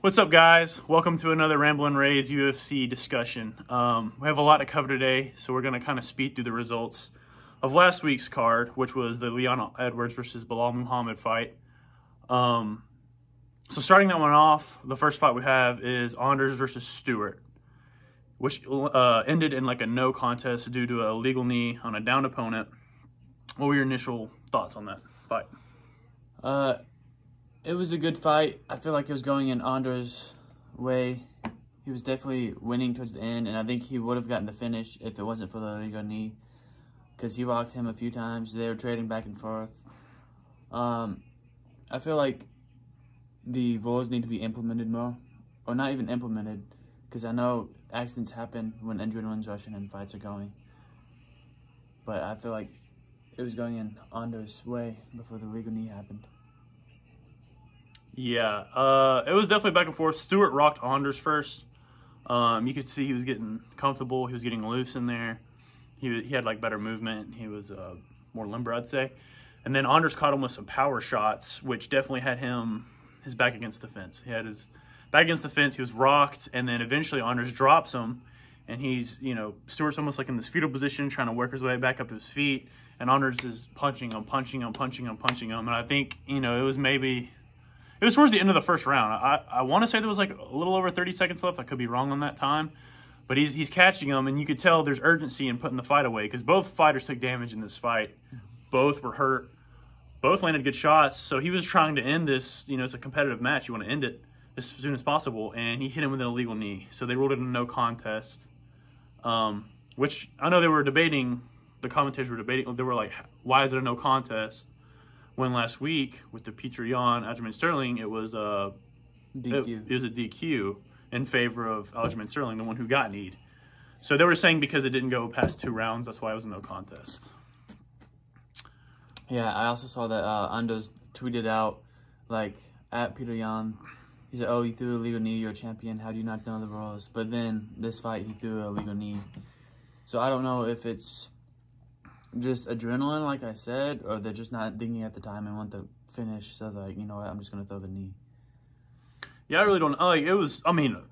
What's up, guys? Welcome to another Ramblin Ray's UFC discussion. We have a lot to cover today, so we're going to kind of speed through the results of last week's card, which was the Leon Edwards versus Belal Muhammad fight. So starting that one off, the first fight we have is Anders versus Stewart, which ended in like a no contest due to a legal knee on a downed opponent. What were your initial thoughts on that fight? It was a good fight. I feel like it was going in Anders' way. He was definitely winning towards the end, and I think he would have gotten the finish if it wasn't for the legal knee, because he rocked him a few times. They were trading back and forth. I feel like the rules need to be implemented more, or not even implemented, because I know accidents happen when adrenaline's rushing and fights are going. But I feel like it was going in Anders' way before the legal knee happened. Yeah, it was definitely back and forth. Stewart rocked Anders first. You could see he was getting comfortable. He was getting loose in there. He had like better movement. He was more limber, I'd say. And then Anders caught him with some power shots, which definitely had his back against the fence. He had his back against the fence. He was rocked, and then eventually Anders drops him, and Stewart's almost like in this fetal position, trying to work his way back up to his feet, and Anders is punching him. And I think it was towards the end of the first round. I want to say there was like a little over 30 seconds left. I could be wrong on that time. But he's catching him, and you could tell there's urgency in putting the fight away because both fighters took damage in this fight. Both were hurt. Both landed good shots. So he was trying to end this. It's a competitive match. You want to end it as soon as possible. And he hit him with an illegal knee. So they ruled it a no contest, which I know they were debating. The commentators were debating. They were like, why is it a no contest? When last week with the Peter-Yan Aljamain Sterling, it was a DQ. It was a DQ in favor of Aljamain Sterling, the one who got kneed. So they were saying because it didn't go past 2 rounds, that's why it was a no contest. Yeah, I also saw that Anders tweeted out, like, at Peter-Yan. He said, "Oh, you threw a legal knee, you're a champion. How do you not know the rules?" But then this fight, he threw a legal knee. So I don't know if it's just adrenaline, like I said, or they're just not thinking at the time and want the finish. So they're like, you know what, I'm just going to throw the knee. Yeah, I really don't know. Like, it was,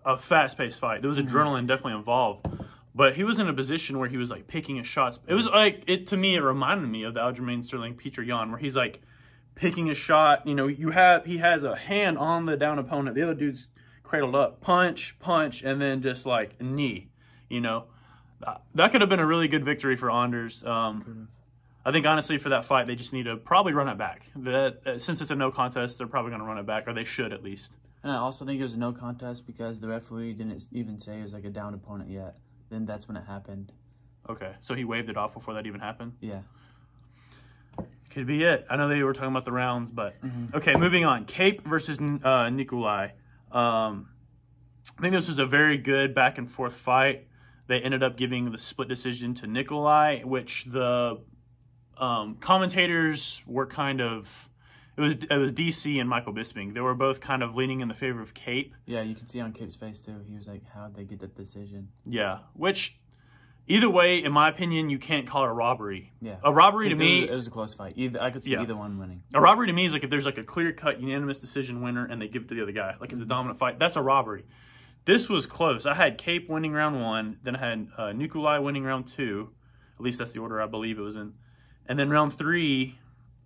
a fast-paced fight. There was adrenaline definitely involved. But he was in a position where he was, like, picking his shots. It was, like, to me, it reminded me of the Aljamain Sterling Peter-Yan, where he's, like, picking a shot. He has a hand on the down opponent. The other dude's cradled up. Punch, and then just, like, knee, That could have been a really good victory for Anders. I think, honestly, for that fight, they just need to probably run it back. Since it's a no contest, they're probably going to run it back, or they should at least. And I also think it was a no contest because the referee didn't even say it was like a downed opponent yet. Then that's when it happened. Okay, so he waved it off before that even happened? Yeah. Could be it. I know they were talking about the rounds, but... Okay, moving on. Cape versus Nikolai. I think this was a very good back-and-forth fight. They ended up giving the split decision to Nikolai, which the commentators were kind of... It was DC and Michael Bisping. They were both kind of leaning in the favor of Cape. Yeah, you can see on Cape's face, too. He was like, how'd they get that decision? Yeah, which, either way, in my opinion, you can't call it a robbery. Yeah. A robbery to me... It was a close fight. I could see either one winning. A robbery to me is like if there's like a clear-cut unanimous decision winner and they give it to the other guy. Like it's a dominant fight. That's a robbery. This was close. I had Cape winning round 1. Then I had Nikolai winning round 2. At least that's the order I believe it was in. And then round 3...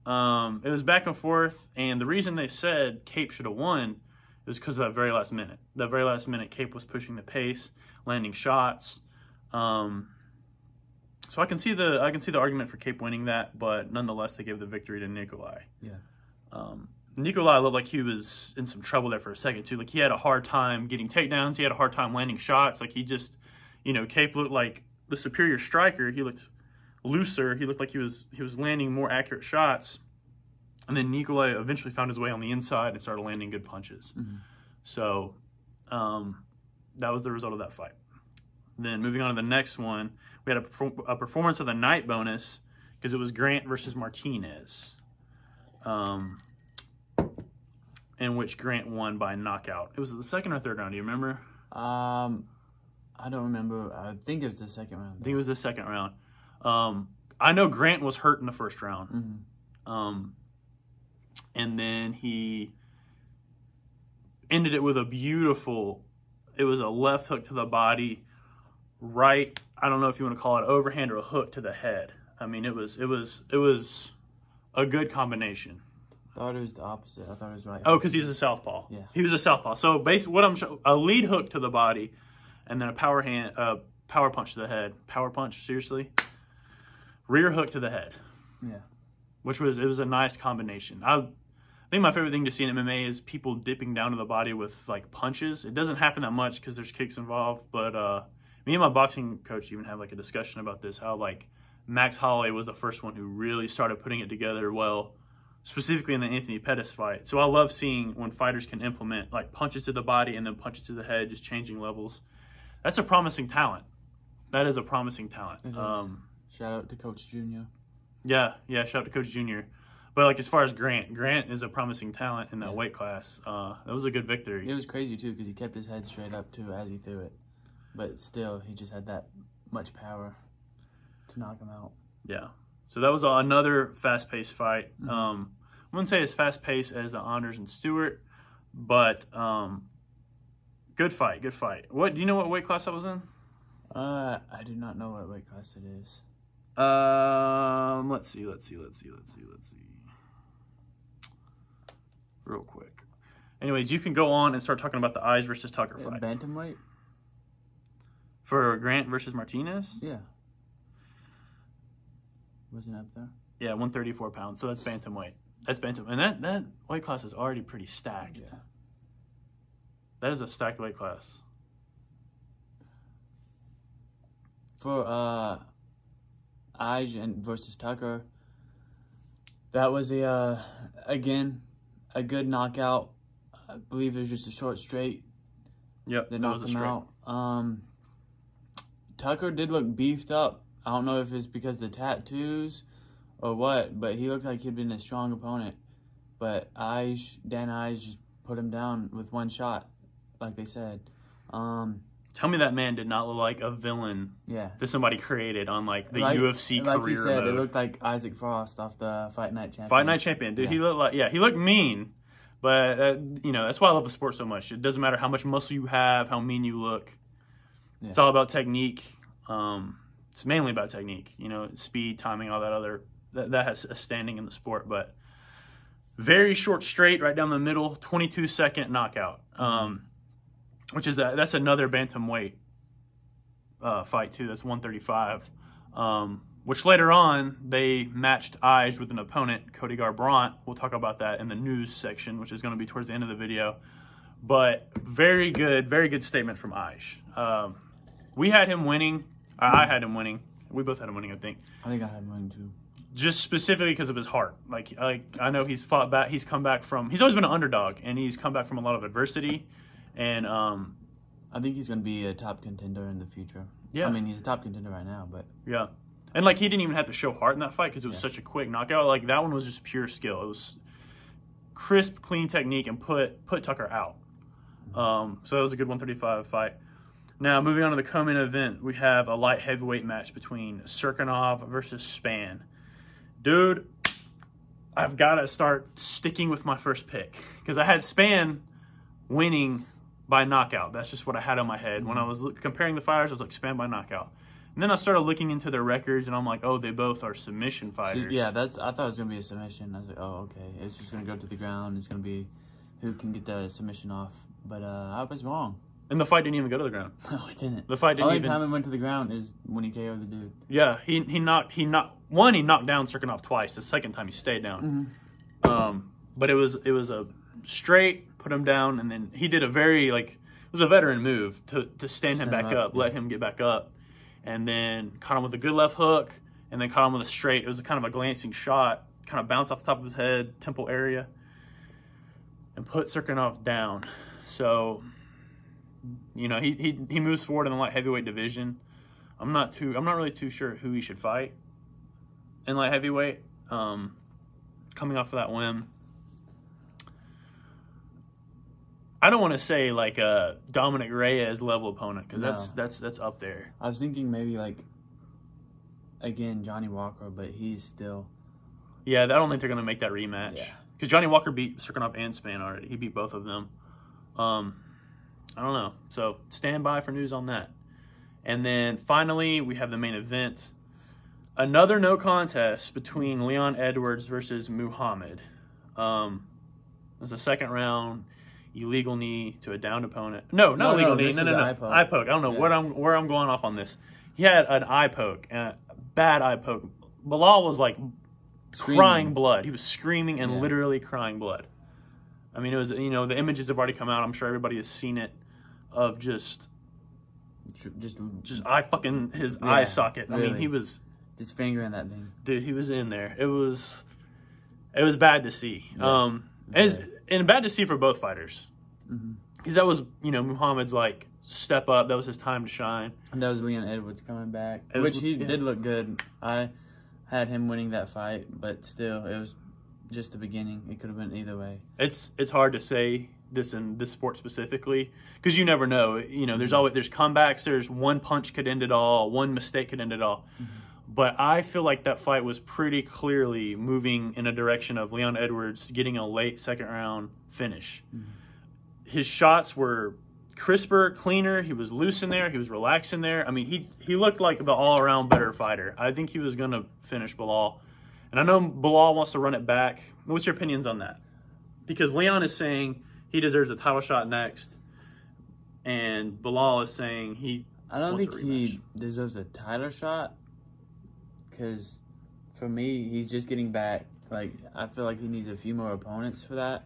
it was back and forth, and the reason they said Cape should have won was because of that very last minute. That very last minute, Cape was pushing the pace, landing shots. So I can see the argument for Cape winning that, but nonetheless, they gave the victory to Nikolai. Yeah. Nikolai looked like he was in some trouble there for a second too. Like he had a hard time getting takedowns. He had a hard time landing shots. Like he just, Cape looked like the superior striker. He looked looser. He looked like he was landing more accurate shots, and then Nikolai eventually found his way on the inside and started landing good punches. So that was the result of that fight. Then moving on to the next one, we had a performance of the night bonus because it was Grant versus Martinez, in which Grant won by knockout. It was the second or third round. Do you remember? I don't remember. I think it was the second round. I think it was the second round. I know Grant was hurt in the first round. And then he ended it with a beautiful, it was a left hook to the body, right, I don't know if you want to call it overhand or a hook to the head. I mean, it was a good combination. I thought it was the opposite. I thought it was right. Oh, because he's a southpaw. Yeah. He was a southpaw. So basically what I'm showing, a lead hook to the body and then a power punch to the head. Power punch, seriously? Rear hook to the head. Yeah. It was a nice combination. I think my favorite thing to see in MMA is people dipping down to the body with like punches. It doesn't happen that much because there's kicks involved, but me and my boxing coach even had like a discussion about this, how like Max Holloway was the first one who really started putting it together well, specifically in the Anthony Pettis fight. So I love seeing when fighters can implement like punches to the body and then punches to the head, just changing levels. That's a promising talent. That is a promising talent. Shout out to Coach Junior. Yeah, shout out to Coach Junior. But like as far as Grant is a promising talent in that weight class. That was a good victory. It was crazy too because he kept his head straight up too as he threw it, but still he just had that much power to knock him out. Yeah. So that was another fast-paced fight. I wouldn't say as fast-paced as the Anders and Stewart, but good fight. What do you know what weight class that was in? I do not know what weight class it is. Let's see. Real quick. Anyways, you can go on and start talking about the Eyes versus Tucker fight. Bantamweight? For Grant versus Martinez? Yeah. Wasn't up there? Yeah, 134 pounds. So that's bantamweight. And that weight class is already pretty stacked. Yeah. That is a stacked weight class. For Aj versus Tucker, that was again a good knockout. I believe it was just a short straight. Yep, that knocked him out. Tucker did look beefed up. I don't know if it's because of the tattoos or what, but he looked like he'd been a strong opponent. But Dan Aj just put him down with one shot, like they said. Tell me that man did not look like a villain that somebody created on like the UFC career Like you said, mode. it looked like Isaac Frost off the Fight Night Champion. Fight Night Champion, dude. Yeah. He looked mean, but that's why I love the sport so much. It doesn't matter how much muscle you have, how mean you look. Yeah. It's all about technique. It's mainly about technique. Speed, timing, all that other that has a standing in the sport. But very short straight, right down the middle, 22-second knockout. Which is that's another bantamweight fight too. That's 135. Which later on they matched Aj with an opponent, Cody Garbrandt. We'll talk about that in the news section, which is going to be towards the end of the video. But very good statement from Aj. We had him winning. I had him winning. We both had him winning, I think. I think I had him winning too. Just specifically because of his heart. Like I know he's fought back. He's come back from. He's always been an underdog, and he's come back from a lot of adversity. And I think he's going to be a top contender in the future. Yeah. I mean, he's a top contender right now, but... Yeah. And, he didn't even have to show heart in that fight because it was such a quick knockout. Like, that one was just pure skill. It was crisp, clean technique and put Tucker out. So that was a good 135 fight. Now, moving on to the co-main event, we have a light heavyweight match between Serkinov versus Spann. Dude, I've got to start sticking with my first pick because I had Spann winning by knockout. That's just what I had on my head. When I was comparing the fighters, I was like, Spann by knockout. And then I started looking into their records, and I'm like, oh, they both are submission fighters. See, yeah, I thought it was going to be a submission. I was like, oh, okay. It's just going to go to the ground. It's going to be who can get the submission off. But I was wrong. And the fight didn't even go to the ground. No, it didn't. The fight didn't Only even... time it went to the ground is when he KO'd the dude. Yeah, he knocked down Serkinov twice. The second time he stayed down. But it was a straight, put him down, and then he did a very, it was a veteran move to stand him back up, let him get back up, and then caught him with a good left hook, and then caught him with a straight. It was kind of a glancing shot, kind of bounced off the top of his head, temple area, and put Serkinov down. So, he moves forward in the light heavyweight division. I'm not really too sure who he should fight in light heavyweight. Coming off of that win. I don't want to say a Dominic Reyes level opponent because that's up there. I was thinking maybe again Johnny Walker, but he's still. Yeah, I don't think they're gonna make that rematch. Yeah. Because Johnny Walker beat Serkinov and Spann already. He beat both of them. I don't know. So stand by for news on that. And then finally, we have the main event. Another no contest between Leon Edwards versus Muhammad. It was a second round, illegal knee to a downed opponent. No, not illegal knee. No. Eye poke. I don't know where I'm going off on this. He had an eye poke, a bad eye poke. Belal was like crying blood. He was screaming and literally crying blood. I mean, it was, the images have already come out. I'm sure everybody has seen it of just his eye socket. Really? I mean, he was just fingering that thing. Dude, he was in there. It was bad to see. Yeah. And bad to see for both fighters. Because that was, Muhammad's like step up. That was his time to shine. And that was Leon Edwards coming back, which he did look good. I had him winning that fight, but still, it was just the beginning. It could have been either way. It's hard to say this in this sport specifically because you never know. There's comebacks. There's one punch could end it all. One mistake could end it all. But I feel like that fight was pretty clearly moving in a direction of Leon Edwards getting a late second round finish. His shots were crisper, cleaner. He was loose in there. He was relaxed in there. I mean, he looked like the all-around better fighter. I think he was going to finish Belal. And I know Belal wants to run it back. What's your opinions on that? Because Leon is saying he deserves a title shot next. And Belal is saying I don't think he deserves a title shot. Because for me, he's just getting back. Like, I feel like he needs a few more opponents for that.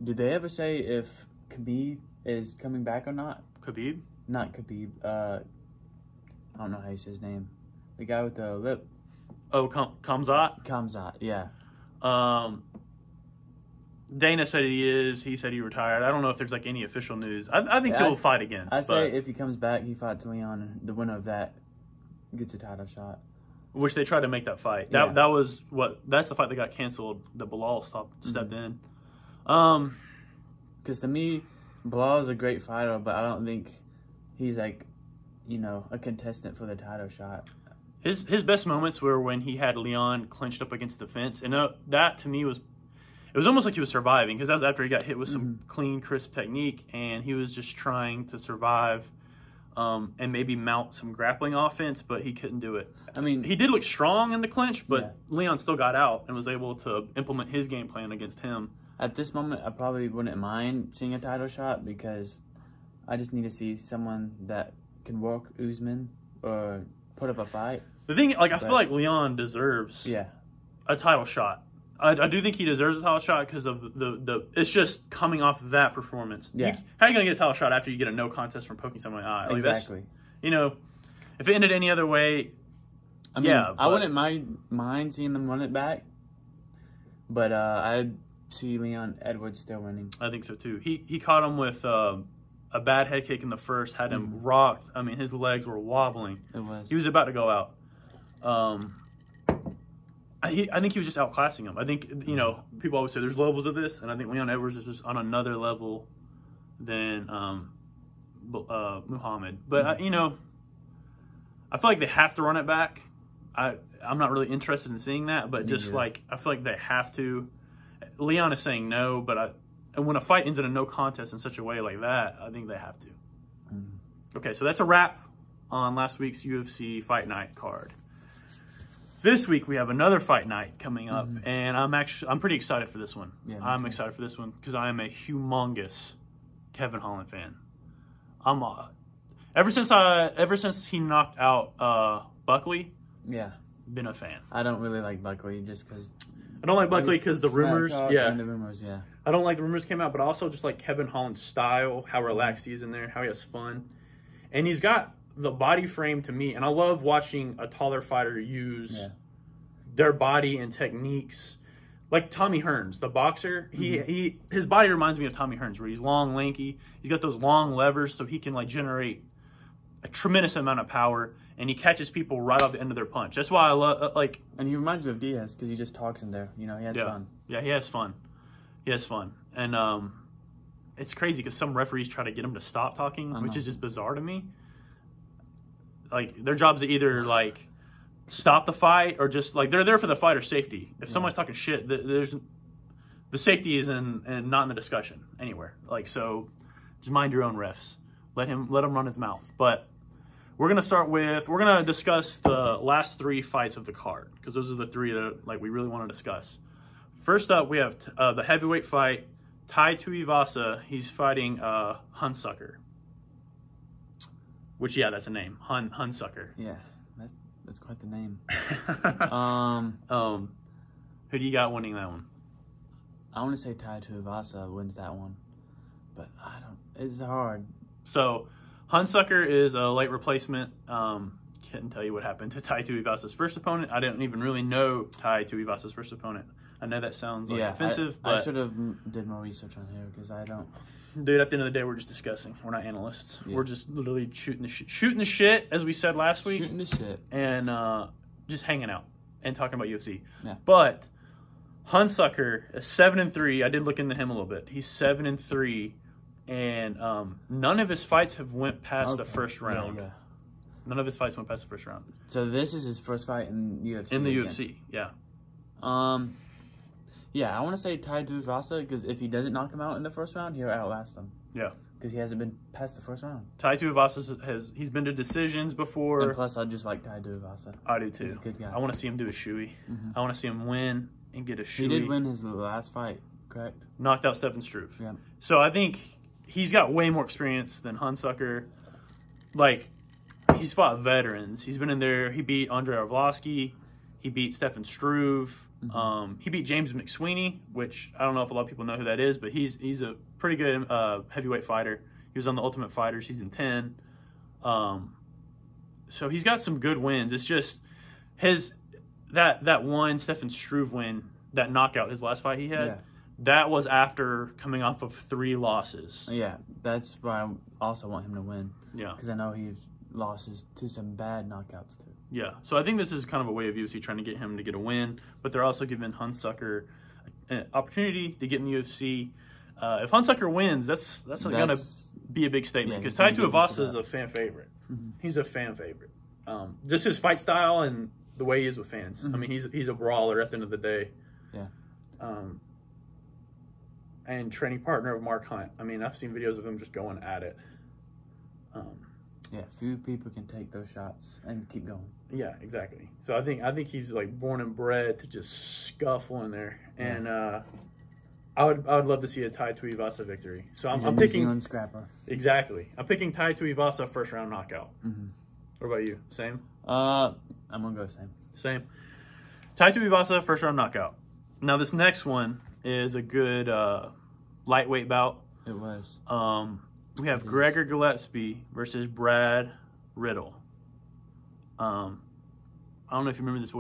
Did they ever say if Khabib is coming back or not? Khabib? Not Khabib. I don't know how you say his name. The guy with the lip. Oh, Khamzat? Khamzat, yeah. Dana said he is. He said he retired. I don't know if there's, like, any official news. I think he'll fight again. I say if he comes back, he fights Leon, and the winner of that gets a title shot. Which they tried to make that fight. That's the fight that got canceled. That Belal stepped in. Because to me, Belal is a great fighter, but I don't think he's like, a contestant for the title shot. His best moments were when he had Leon clinched up against the fence, and that to me was almost like he was surviving because that was after he got hit with some clean, crisp technique, and he was just trying to survive. And maybe mount some grappling offense, but he couldn't do it. I mean, he did look strong in the clinch, but Leon still got out and was able to implement his game plan against him. At this moment, I probably wouldn't mind seeing a title shot because I just need to see someone that can work Usman or put up a fight. The thing, I feel like Leon deserves a title shot. I do think he deserves a title shot because of the it's just coming off of that performance. Yeah. How are you going to get a title shot after you get a no contest from poking someone in the eye? Like exactly. If it ended any other way, I wouldn't mind seeing them run it back. But I see Leon Edwards still winning. I think so too. He caught him with a bad head kick in the first, had him rocked. I mean, his legs were wobbling. It was. He was about to go out. I think he was just outclassing him. I think, people always say there's levels of this, and I think Leon Edwards is just on another level than Muhammad. But, I feel like they have to run it back. I'm not really interested in seeing that, but I feel like they have to. Leon is saying no, and when a fight ends in a no contest in such a way like that, I think they have to. Okay, so that's a wrap on last week's UFC Fight Night card. This week we have another fight night coming up, and I'm pretty excited for this one. Yeah, I'm excited for this one because I am a humongous Kevin Holland fan. I'm ever since he knocked out Buckley. Yeah, been a fan. I don't really like Buckley just because. I don't like Buckley because the rumors. Yeah, and the rumors. Yeah. I don't like the rumors came out, but I also just like Kevin Holland's style, how relaxed he is in there, how he has fun, and he's got the body frame to me, and I love watching a taller fighter use their body and techniques. Like Tommy Hearns, the boxer, his body reminds me of Tommy Hearns, where he's long, lanky. He's got those long levers, so he can generate a tremendous amount of power, and he catches people right off the end of their punch. That's why I love And he reminds me of Diaz because he just talks in there. He has fun. Yeah, he has fun. He has fun, and it's crazy because some referees try to get him to stop talking, which is just bizarre to me. Their job's to either stop the fight or just they're there for the fighter's safety. If somebody's talking shit, there's the safety is and not in the discussion anywhere. Like, so just mind your own refs. Let him run his mouth. But we're going to discuss the last 3 fights of the card, because those are the 3 that like we really want to discuss. First up, we have the heavyweight fight, Tai Tuivasa. He's fighting Hunsucker. Which, yeah, that's a name. Hunsucker. Yeah, that's quite the name. Who do you got winning that one? I want to say Tai Tuivasa wins that one, but I don't. It's hard. So, Hunsucker is a late replacement. Can't tell you what happened to Tai Tuivasa's first opponent. I didn't even really know Tai Tuivasa's first opponent. I know that sounds like offensive, but I should have did more research on here because I don't. Dude, at the end of the day, we're just discussing. We're not analysts. Yeah. We're just literally shooting the shit, as we said last week. Shooting the shit. And just hanging out and talking about UFC. Yeah. But Hunsucker is 7-3. I did look into him a little bit. He's 7-3, and none of his fights have went past the first round. Yeah. None of his fights went past the first round. So this is his first fight in UFC. In the UFC, yeah. Yeah, I want to say Tai Tuivasa because if he doesn't knock him out in the first round, he'll outlast him. Yeah. Because he hasn't been past the first round. Tai Tuivasa he's been to decisions before. And plus, I just like Tai Tuivasa. I do too. He's a good guy. I want to see him do a shoey. Mm-hmm. I want to see him win and get a shoey. He did win his last fight, correct? Knocked out Stefan Struve. Yeah. So I think he's got way more experience than Hunsucker. Like, he's fought veterans. He's been in there. He beat Andrei Arlovsky. He beat Stefan Struve. Mm-hmm. He beat James McSweeney, which I don't know if a lot of people know who that is, but he's a pretty good heavyweight fighter. He was on the Ultimate Fighter season 10. So he's got some good wins. It's just that one Stefan Struve win, that knockout, his last fight he had, that was after coming off of 3 losses. Yeah, that's why I also want him to win. Yeah. Because I know he losses to some bad knockouts too. Yeah, so I think this is kind of a way of UFC trying to get him to get a win, but they're also giving Hunsucker an opportunity to get in the UFC. If Hunsucker wins, that's going to be a big statement because Tai Tuivasa is a fan favorite. Mm-hmm. He's a fan favorite. Just his fight style and the way he is with fans. Mm-hmm. I mean, he's a brawler at the end of the day. Yeah. And training partner of Mark Hunt. I mean, I've seen videos of him just going at it. Yeah, few people can take those shots and keep going. Yeah, exactly. So I think he's like born and bred to just scuffle in there, and I would love to see a Tai Tuivasa victory. So I'm picking New Zealand scrapper. Exactly. I'm picking Tai Tuivasa first round knockout. Mm-hmm. What about you? Same. I'm gonna go same. Same. Tai Tuivasa first round knockout. Now this next one is a good lightweight bout. It was. We have Gregor Gillettsby versus Brad Riddle. I don't know if you remember this, but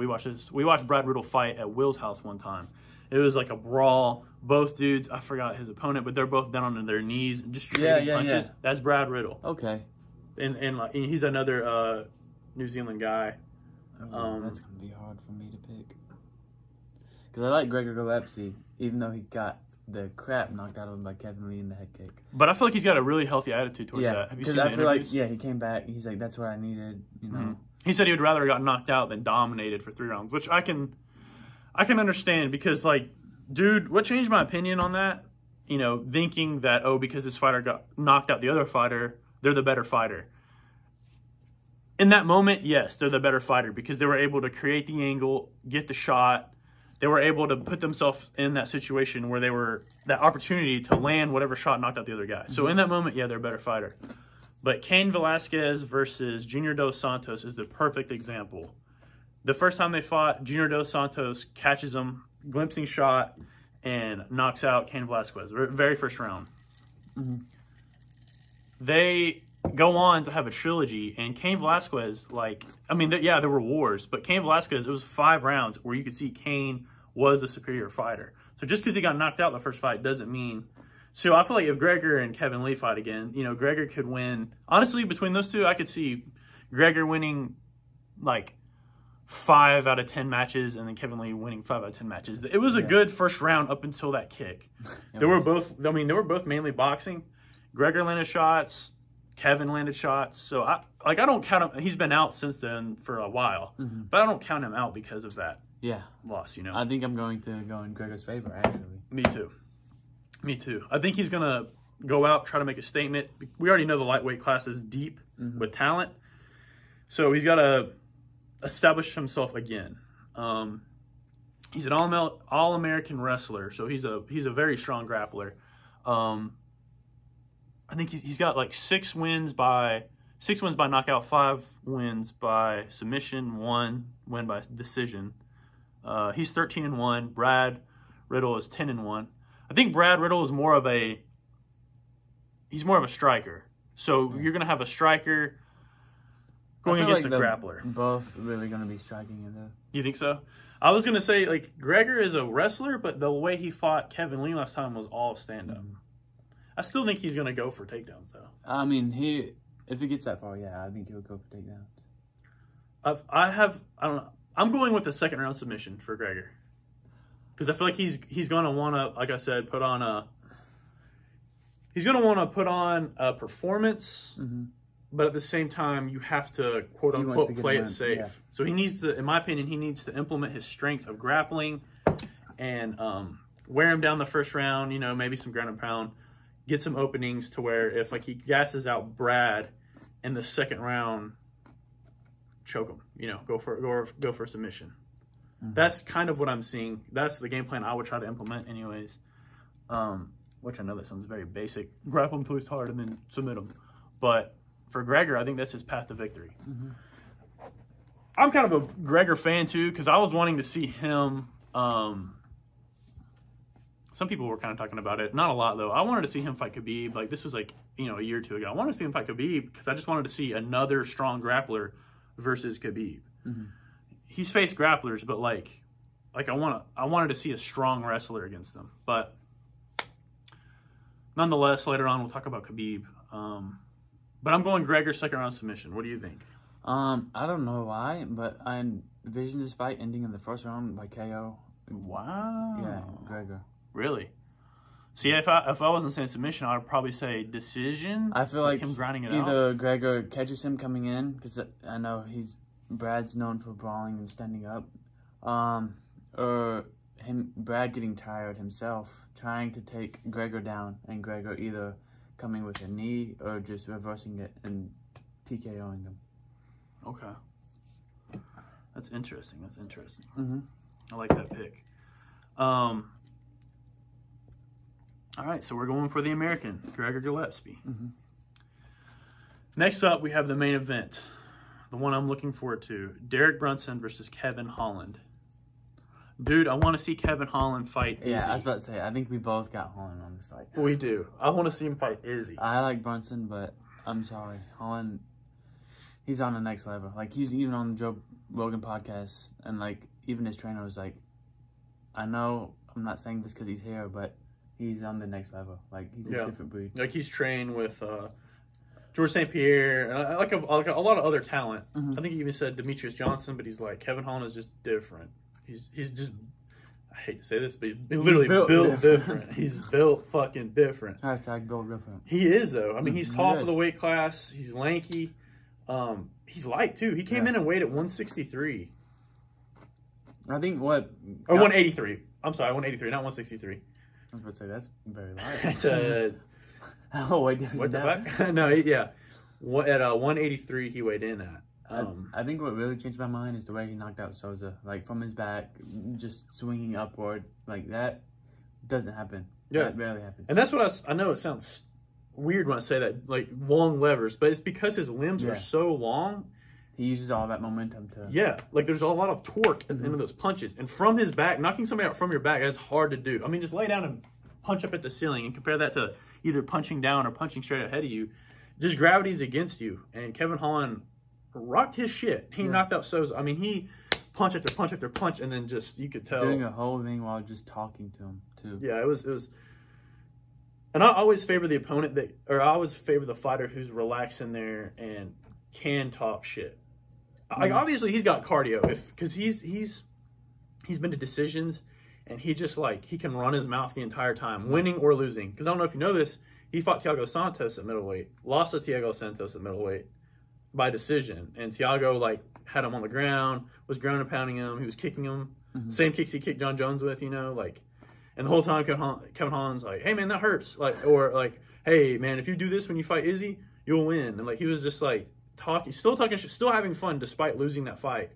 we watched Brad Riddle fight at Will's house one time. It was like a brawl. Both dudes, I forgot his opponent, but they're both down on their knees and just trading punches. Yeah. That's Brad Riddle. Okay. And he's another New Zealand guy. That's gonna be hard for me to pick. Because I like Gregor Gillettsby, even though he got the crap knocked out of him by Kevin Lee in the head kick. But I feel like he's got a really healthy attitude towards that. Have you seen the interviews? He came back. He's like, that's what I needed. You know. Mm-hmm. He said he would rather have got knocked out than dominated for 3 rounds, which I can understand because, like, dude, what changed my opinion on that? You know, thinking that because this fighter got knocked out the other fighter, they're the better fighter. In that moment, yes, they're the better fighter because they were able to create the angle, get the shot. They were able to put themselves in that situation where they were that opportunity to land whatever shot knocked out the other guy. So in that moment, yeah, they're a better fighter. But Cain Velasquez versus Junior Dos Santos is the perfect example. The first time they fought, Junior Dos Santos catches him, glimpsing shot, and knocks out Cain Velasquez. Very first round. Mm-hmm. They go on to have a trilogy, and Cain Velasquez, there were wars, but Cain Velasquez, it was 5 rounds where you could see Cain was the superior fighter. So just because he got knocked out in the first fight doesn't mean... So I feel like if Gregor and Kevin Lee fight again, Gregor could win. Honestly, between those two, I could see Gregor winning, 5 out of 10 matches, and then Kevin Lee winning 5 out of 10 matches. It was a good first round up until that kick. They were both mainly boxing. Gregor landed shots, Kevin landed shots. So I don't count him. He's been out since then for a while, but I don't count him out because of that. loss, you know. I think I'm going to go in Gregor's favor, actually. Me too. I think he's going to go out, try to make a statement. We already know the lightweight class is deep with talent. So he's got to establish himself again. He's an all-American wrestler, so he's a very strong grappler. I think he's got like 6 wins by knockout, 5 wins by submission, 1 win by decision. He's 13-1. Brad Riddle is 10-1. I think Brad Riddle is more of a striker. So you're gonna have a striker going against a grappler. Both really gonna be striking in there. You think so? I was gonna say like Gregor is a wrestler, but the way he fought Kevin Lee last time was all stand up. I still think he's gonna go for takedowns though. I mean, if he gets that far, yeah, I think he'll go for takedowns. I don't know. I'm going with a second round submission for Gregor. Because I feel like he's gonna wanna, like I said, put on a performance, but at the same time you have to quote unquote play it safe. Yeah. So he needs to, in my opinion, he needs to implement his strength of grappling and wear him down the first round, you know, maybe some ground and pound, get some openings to where if like he gasses out Brad in the second round, choke him, you know, go for a submission. That's kind of what I'm seeing. That's the game plan I would try to implement anyways. Which I know that sounds very basic. Grapple him till he's hard and then submit him. But for Gregor, I think that's his path to victory. I'm kind of a Gregor fan too, because I was wanting to see him. Some people were kind of talking about it. Not a lot though. I wanted to see him fight Khabib. Like this was like, you know, a year or two ago. I wanted to see him fight Khabib because I just wanted to see another strong grappler versus Khabib. He's faced grapplers, but like I wanted to see a strong wrestler against them. But nonetheless, later on we'll talk about Khabib. But I'm going Gregor second round submission. What do you think? I don't know why, but I envision this fight ending in the first round by KO. Wow. Yeah, Gregor. Really? See, if I wasn't saying submission, I would probably say decision. I feel like him grinding it either out. Gregor catches him coming in, because I know Brad's known for brawling and standing up, or Brad getting tired himself, trying to take Gregor down, and Gregor either coming with a knee or just reversing it and TKOing him. Okay. That's interesting. I like that pick. All right, so we're going for the American, Gregor Gillettsby. Next up, we have the main event. The one I'm looking forward to. Derek Brunson versus Kevin Holland. Dude, I want to see Kevin Holland fight Izzy. Yeah, I was about to say, I think we both got Holland on this fight. We do. I want to see him fight Izzy. I like Brunson, but I'm sorry. Holland, he's on the next level. Like, he's even on the Joe Rogan podcast, and, like, even his trainer was like, I know I'm not saying this because he's here, but he's on the next level. Like, he's a different breed. Like, he's trained with George St. Pierre, like a lot of other talent. I think he even said Demetrius Johnson, but he's like, Kevin Holland is just different. He's just, I hate to say this, but he's literally built different. He's built fucking different. Hashtag built different. He is, though. I mean, he's tall for the weight class. He's lanky. He's light, too. He came in and weighed at 163. I think what? Or 183. I'm sorry, 183, not 163. I was about to say, that's very light. That's a... Oh, wait, what the fuck? No, yeah. At 183, he weighed in at. I think what really changed my mind is the way he knocked out Souza. Like, from his back, just swinging upward. Like, that doesn't happen. Yeah. That rarely happens. And that's what I know it sounds weird when I say that, like, long levers, but it's because his limbs are so long. He uses all that momentum to... Yeah, like, there's a lot of torque at the end of those punches. And from his back, knocking somebody out from your back, that's hard to do. I mean, just lay down and punch up at the ceiling and compare that to either punching down or punching straight ahead of you. Just gravity's against you. And Kevin Holland rocked his shit. He knocked out Souza. I mean, he punch after punch after punch, and then just, you could tell. Doing a whole thing while just talking to him, too. Yeah, it was. And I always favor the opponent I always favor the fighter who's relaxed in there and can talk shit. Like, obviously, he's got cardio, because he's been to decisions, and he just, like, he can run his mouth the entire time, winning or losing. Because I don't know if you know this, he fought Thiago Santos at middleweight, lost to Thiago Santos at middleweight by decision. And Thiago, like, had him on the ground, was ground and pounding him, he was kicking him. Same kicks he kicked John Jones with, you know, like, and the whole time Kevin Holland's like, hey, man, that hurts. Like, or like, hey, man, if you do this when you fight Izzy, you'll win. And like, he was just like still having fun despite losing that fight.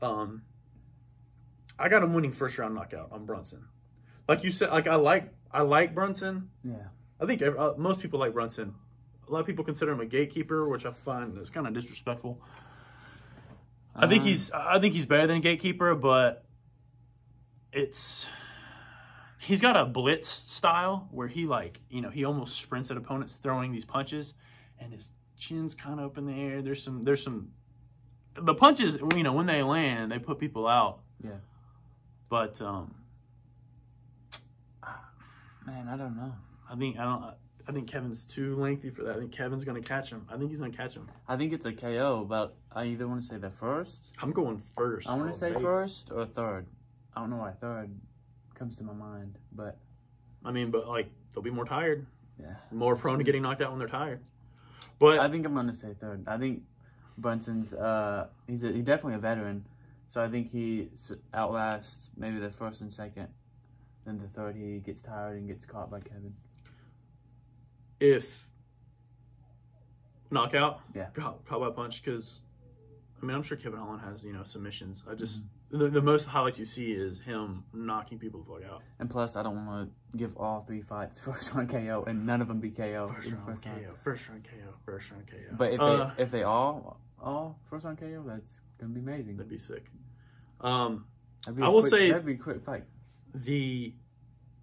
I got him winning first round knockout on Brunson. Like you said, like I like Brunson. Yeah. I think most people like Brunson. A lot of people consider him a gatekeeper, which I find is kind of disrespectful. I think he's better than a gatekeeper, but he's got a blitz style where he he almost sprints at opponents throwing these punches, and his chin's kind of up in the air. There's some the punches, when they land, they put people out. Yeah. But man, I don't know. I think Kevin's too lengthy for that. I think Kevin's going to catch him. I think he's going to catch him. I think it's a KO, but I either want to say the first. I'm going first. I want to say first or third. I don't know why third comes to my mind, but... but they'll be more tired. Yeah. More prone to getting knocked out when they're tired. But I think I'm going to say third. I think Brunson's, he's definitely a veteran, so I think he outlasts maybe the first and second. Then the third, he gets tired and gets caught by Kevin. If knockout, yeah, caught by a punch, because I'm sure Kevin Holland has submissions. I just the most highlights you see is him knocking people the fuck out. And plus, I don't want to give all 3 fights first round KO and none of them be KO. First round KO. But if they all first round KO, that's gonna be amazing. That'd be sick. That'd be a quick fight. The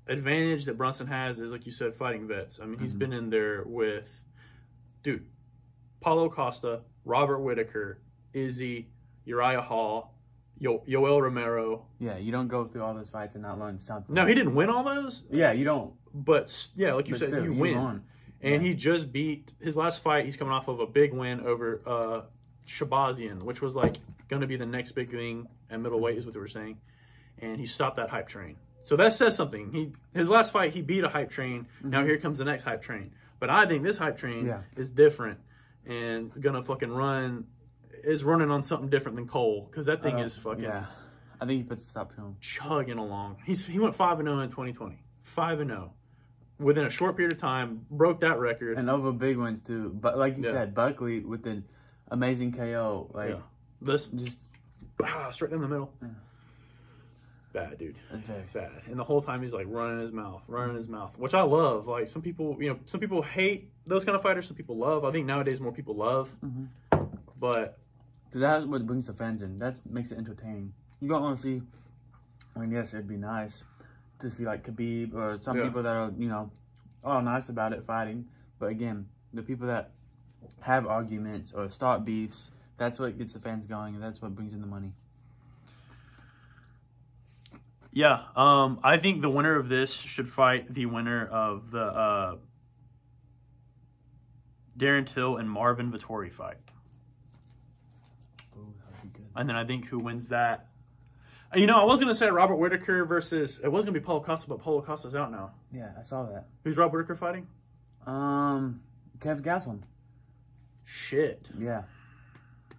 advantage that Brunson has is, like you said, fighting vets. He's been in there with, Paulo Costa, Robert Whitaker, Izzy, Uriah Hall, Yoel Romero. Yeah, you don't go through all those fights and not learn something. No, he didn't win all those. Yeah, you don't. But, yeah, like you said, still, you win. And he just beat, his last fight, he's coming off of a big win over Shabazian, which was, going to be the next big thing at middleweight is what they were saying. And he stopped that hype train. So that says something. His last fight, he beat a hype train. Now here comes the next hype train. But I think this hype train is different and gonna fucking running on something different than Cole, because that thing is fucking. Yeah, I think he puts a stop to him. Chugging along. He went 5-0 in 2020. 5-0 within a short period of time, broke that record, and over big wins too. But like you said, Buckley with an amazing KO. This just straight in the middle. Yeah. Bad, dude. Very bad. And the whole time he's running his mouth, which I love. Like some people hate those kind of fighters. Some people love. I think nowadays more people love. But because that's what brings the fans in. That makes it entertaining. You don't want to see. Yes, it'd be nice to see Khabib or some people that are all nice about it fighting. But again, the people that have arguments or start beefs, that's what gets the fans going, and that's what brings in the money. Yeah, I think the winner of this should fight the winner of the Darren Till and Marvin Vettori fight. Oh, that'd be good. And then I think who wins that. I was going to say Robert Whitaker versus, it was going to be Paulo Costa, but Paulo Costa's out now. Yeah, I saw that. Who's Robert Whitaker fighting? Kev Gastelum. Shit. Yeah,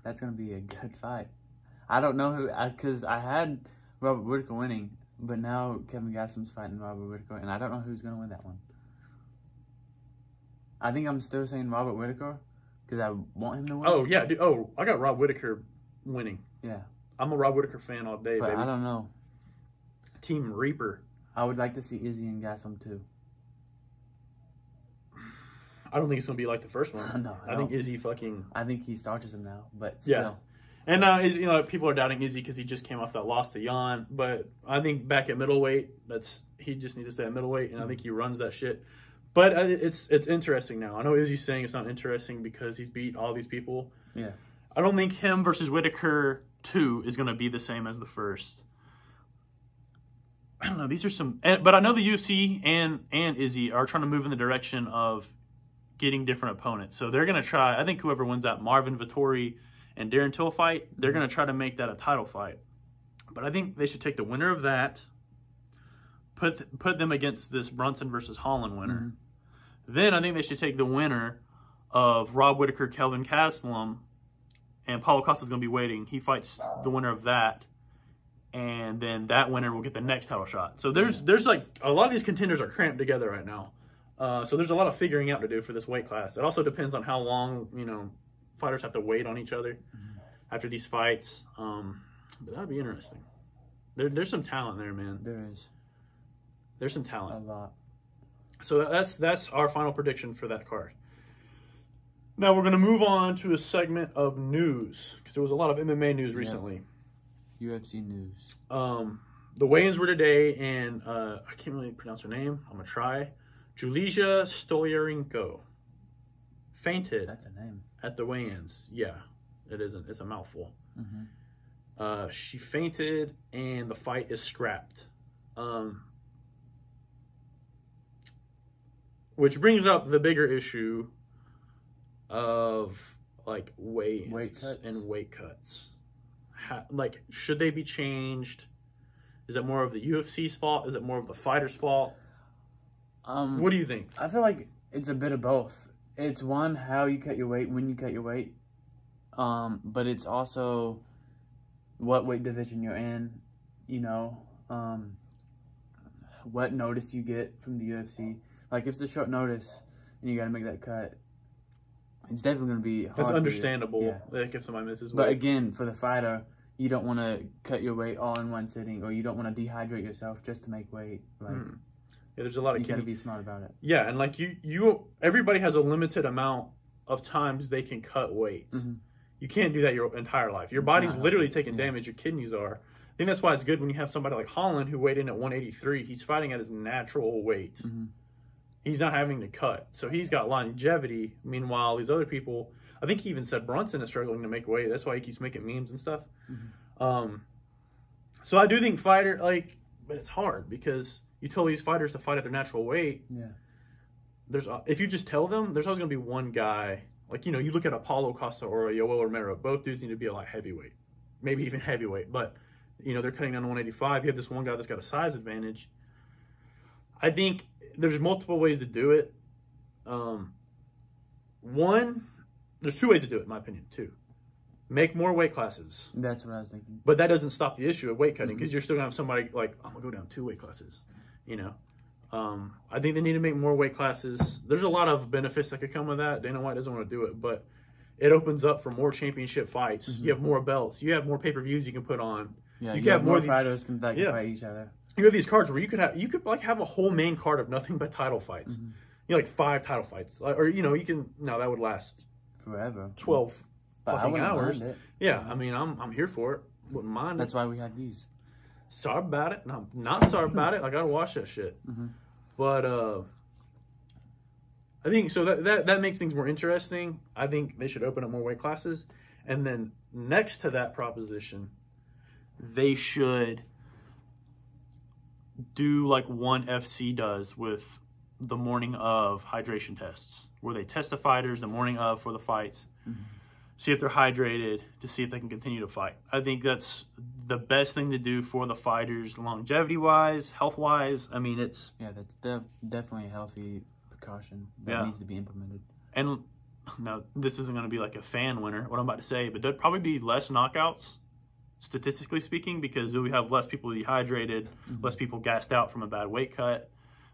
that's going to be a good fight. I don't know who, because I had Robert Whitaker winning. But now Kevin Gastelum's fighting Robert Whitaker, and I don't know who's going to win that one. I think I'm still saying Robert Whitaker because I want him to win. Oh, yeah. Dude. Oh, I got Rob Whitaker winning. Yeah. I'm a Rob Whitaker fan all day, but baby. I don't know. Team Reaper. I would like to see Izzy and Gastelum, too. I don't think it's going to be like the first one. No, I think Izzy fucking... I think he starches him now, but still. Yeah. And people are doubting Izzy because he just came off that loss to Jan. But I think back at middleweight, he just needs to stay at middleweight, and I think he runs that shit. But it's interesting now. I know Izzy's saying it's not interesting because he's beat all these people. Yeah. I don't think him versus Whitaker 2 is going to be the same as the first. I don't know. These are some... But I know the UFC and Izzy are trying to move in the direction of getting different opponents. So they're going to try... I think whoever wins that Marvin Vettori and Darren Till fight, they're going to try to make that a title fight. But I think they should take the winner of that, put them against this Brunson versus Holland winner. Then I think they should take the winner of Rob Whitaker, Kelvin Gastelum, and Paulo Costa's going to be waiting. He fights the winner of that. and then that winner will get the next title shot. So there's like a lot of these contenders are cramped together right now. So there's a lot of figuring out to do for this weight class. It also depends on how long, you know, fighters have to wait on each other after these fights. But that'd be interesting. There's some talent there, man. There is. There's some talent. A lot. So that's our final prediction for that card. Now we're going to move on to a segment of news, because there was a lot of MMA news recently. UFC news. The weigh-ins were today, and I can't really pronounce her name. I'm going to try. Julija Stolyarenko fainted. That's a name. At the weigh-ins. Yeah, it isn't. It's a mouthful. She fainted, and the fight is scrapped. Which brings up the bigger issue of like weight cuts and weight cuts. Like, should they be changed? Is it more of the UFC's fault? Is it more of the fighter's fault? What do you think? I feel like it's a bit of both. It's one, how you cut your weight, when you cut your weight, but it's also what weight division you're in. You know, what notice you get from the UFC. Like, if it's a short notice and you got to make that cut, it's definitely going to be hard. It's understandable, like, if somebody misses weight. But again, for the fighter, you don't want to cut your weight all in one sitting, or you don't want to dehydrate yourself just to make weight. Like, yeah, there's a lot of... You got to be smart about it. Yeah, and like everybody has a limited amount of times they can cut weight. You can't do that your entire life. Your body's literally taking damage. Your kidneys are. I think that's why it's good when you have somebody like Holland who weighed in at 183. He's fighting at his natural weight. He's not having to cut. So he's got longevity. Meanwhile, these other people, I think he even said Brunson is struggling to make weight. That's why he keeps making memes and stuff. So I do think but it's hard because you tell these fighters to fight at their natural weight. If you just tell them, there's always going to be one guy. Like, you know, you look at Apollo Costa or a Yoel Romero. Both dudes need to be a lot heavyweight. Maybe even heavyweight. But, you know, they're cutting down to 185. You have this one guy that's got a size advantage. I think there's multiple ways to do it. One, there's two ways to do it, in my opinion, too. Make more weight classes. That's what I was thinking. But that doesn't stop the issue of weight cutting, because you're still going to have somebody like, I'm going to go down 2 weight classes, you know. I think they need to make more weight classes. There's a lot of benefits that could come with that. Dana White doesn't want to do it, but it opens up for more championship fights. You have more belts. You have more pay-per-views you can put on. Yeah, you have more fighters can fight each other. You have these cards where you could have a whole main card of nothing but title fights. You know, like 5 title fights, or you know, that would last forever, 12 fucking hours. Yeah, I mean, I'm here for it. Wouldn't mind. That's why we have these. Sorry about it. No, I'm not sorry about it. I gotta watch that shit. But I think so that makes things more interesting. I think they should open up more weight classes, and then next to that proposition, they should do like ONE FC does with the morning of hydration tests, where they test the fighters the morning of for the fights, see if they're hydrated, to see if they can continue to fight. I think that's the best thing to do for the fighters, longevity-wise, health-wise. I mean, it's... Yeah, that's definitely a healthy precaution that needs to be implemented. And now, this isn't going to be like a fan winner, what I'm about to say, but there'd probably be less knockouts, statistically speaking, because we have less people dehydrated, less people gassed out from a bad weight cut.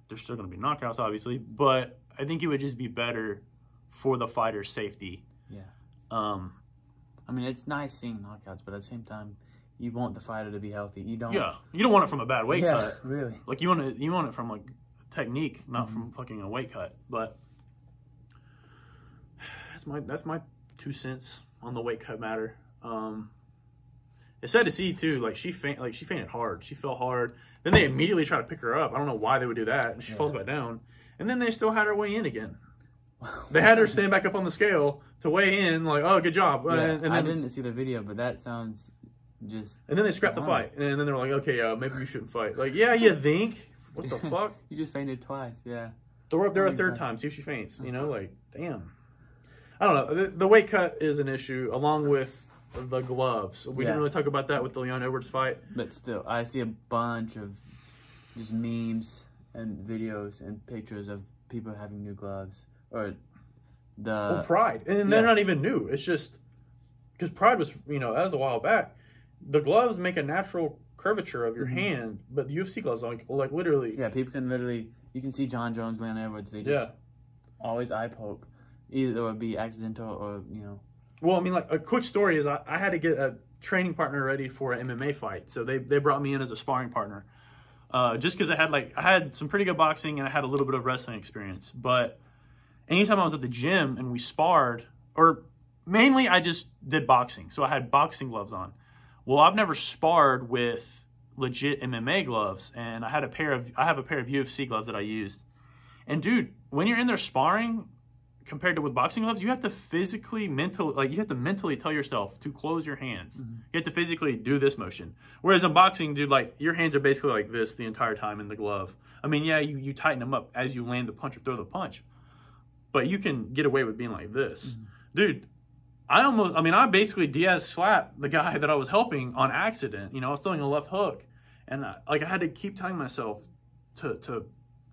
There's still going to be knockouts, obviously, but I think it would just be better for the fighter's safety. Yeah. I mean, it's nice seeing knockouts, but at the same time, you want the fighter to be healthy. You don't. Yeah, you don't want it from a bad weight cut. Yeah, really. Like you want it from like technique, not from fucking a weight cut. But that's my 2 cents on the weight cut matter. It's sad to see too. Like she fainted hard. She fell hard. Then they immediately try to pick her up. I don't know why they would do that. And she falls back down. And then they still had her weigh in again. They had her stand back up on the scale to weigh in. Like, oh, good job. Yeah, and then, I didn't see the video, but that sounds just. And then they scrapped the fight. And then they're like, okay, maybe we shouldn't fight. Like, yeah, you think? What the fuck? You just fainted twice. Yeah. Throw her up there a third time. See if she faints. You know, like, damn. I don't know. The weight cut is an issue, along with the gloves. We didn't really talk about that with the Leon Edwards fight. But still, I see a bunch of just memes and videos and pictures of people having new gloves. Or Pride. And they're not even new. It's just, because Pride was, that was a while back. The gloves make a natural curvature of your hand, but the UFC gloves, like literally. Yeah, people can literally, you can see John Jones, Leon Edwards, they just always eye poke. Either it would be accidental or, you know. Well, I mean, like, a quick story is I had to get a training partner ready for an MMA fight. So they brought me in as a sparring partner. Just because I had some pretty good boxing and I had a little bit of wrestling experience. But anytime I was at the gym and we sparred, or mainly I just did boxing. So I had boxing gloves on. Well, I've never sparred with legit MMA gloves, and I have a pair of UFC gloves that I used. And dude, when you're in there sparring, compared to with boxing gloves, you have to mentally tell yourself to close your hands. You have to physically do this motion. Whereas in boxing, dude, like, your hands are basically like this the entire time in the glove. I mean, yeah, you tighten them up as you land the punch or throw the punch, but you can get away with being like this. Dude, I basically Diaz slapped the guy that I was helping on accident. You know, I was throwing a left hook, and I had to keep telling myself to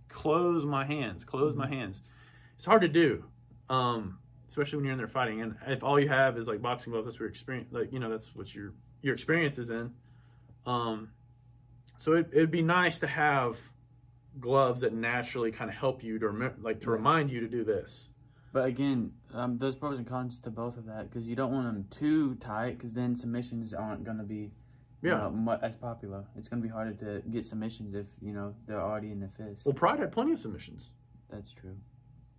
close my hands, It's hard to do, especially when you're in there fighting. And if all you have is like boxing gloves, that's what your experience, like, you know, that's what your experience is in. So it'd be nice to have gloves that naturally kind of help you to remind you to do this. But again, there's pros and cons to both of that, because you don't want them too tight, because then submissions aren't going to be as popular. It's going to be harder to get submissions if, you know, they're already in the fist. Well, Pride had plenty of submissions. That's true.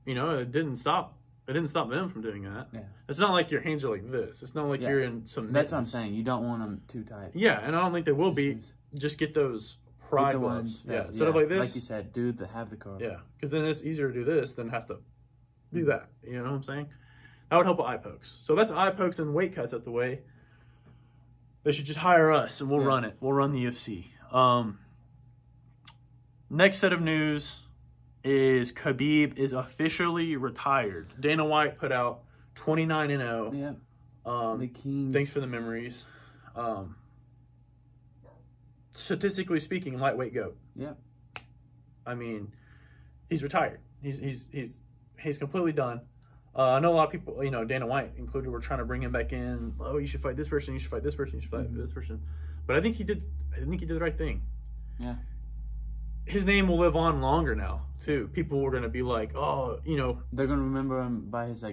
You know, it didn't stop them from doing that. Yeah. It's not like your hands are like this. It's not like you're in some... That's what I'm saying. You don't want them too tight. Yeah, and I don't think they will be. Just get those Pride gloves. Instead of like this. Like you said, have the curve. Yeah, because then it's easier to do this than have to do that. You know what I'm saying? That would help with eye pokes. So that's eye pokes and weight cuts out the way. They should just hire us and we'll run it. We'll run the UFC. Next set of news is Khabib is officially retired. Dana White put out 29-0. Yeah. The king. Thanks for the memories. Statistically speaking, lightweight GOAT. Yeah. I mean, he's retired. He's completely done. I know a lot of people, you know, Dana White included, were trying to bring him back in. Oh, you should fight this person. You should fight this person. You should fight this person. But I think he did the right thing. Yeah. His name will live on longer now too. People were gonna be like, oh, you know, they're gonna remember him by his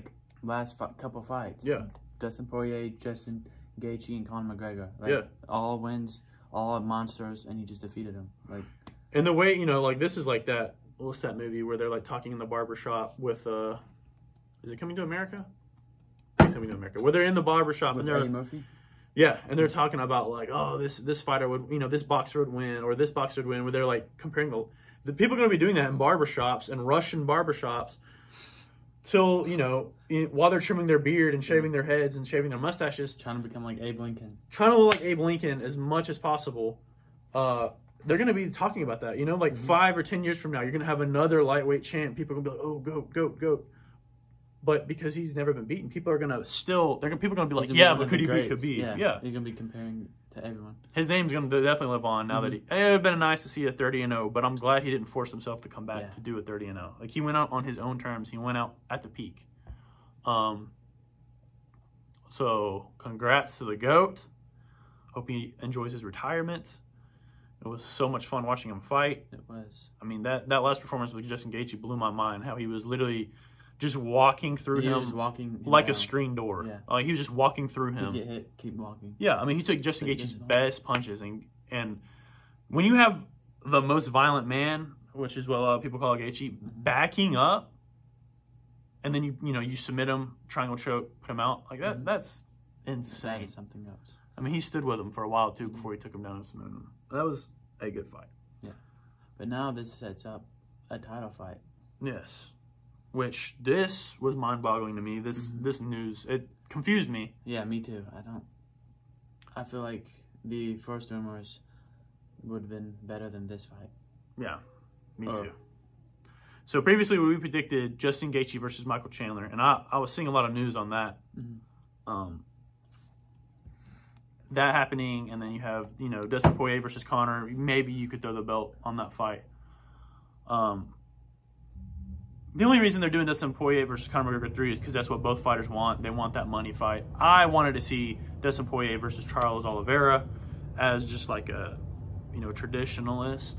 last couple fights. Yeah. Dustin Poirier, Justin Gaethje, and Conor McGregor. All wins, all monsters, and he just defeated him. And the way, you know, like, this is like that. What's that movie where they're like talking in the barbershop with is it Coming to America? I think it's Coming to America. Where they're in the barbershop with and they're Eddie Murphy? Yeah, and they're talking about like, oh, this fighter would, you know, this boxer would win, or this boxer would win, where they're like comparing the people are going to be doing that in barbershops and Russian barbershops till, you know, while they're trimming their beard and shaving their heads and shaving their mustaches. Trying to become like Abe Lincoln. Trying to look like Abe Lincoln as much as possible. They're going to be talking about that, you know, like 5 or 10 years from now, you're going to have another lightweight champ. People are going to be like, oh, GOAT. But because he's never been beaten, people are going to still, people are going to be like, yeah, but could he beat Khabib? Yeah. He's going to be comparing to everyone. His name's going to definitely live on now that it would have been nice to see a 30-0, but I'm glad he didn't force himself to come back to do a 30-0. Like, he went out on his own terms. He went out at the peak. So congrats to the GOAT. Hope he enjoys his retirement. It was so much fun watching him fight. It was. I mean, that last performance with Justin Gaethje blew my mind. How he was literally just walking through him like a screen door. Yeah. He was just walking through him. He'd get hit, keep walking. Yeah, I mean, he took Justin Gaethje's best punches. And when you have the most violent man, which is what a lot of people call Gaethje, backing up, and then you submit him, triangle choke, put him out, like that's insane. That is something else. I mean, he stood with him for a while, too, before he took him down and submitted him. That was a good fight. Yeah. But now this sets up a title fight. Yes. Which, this was mind-boggling to me. This news, it confused me. Yeah, me too. I feel like the first rumors would have been better than this fight. Yeah, me too. So previously we predicted Justin Gaethje versus Michael Chandler, and I was seeing a lot of news on that. That happening, and then you have, Dustin Poirier versus Conor. Maybe you could throw the belt on that fight. The only reason they're doing Dustin Poirier versus Conor McGregor 3 is because that's what both fighters want. They want that money fight. I wanted to see Dustin Poirier versus Charles Oliveira. as just like a, traditionalist,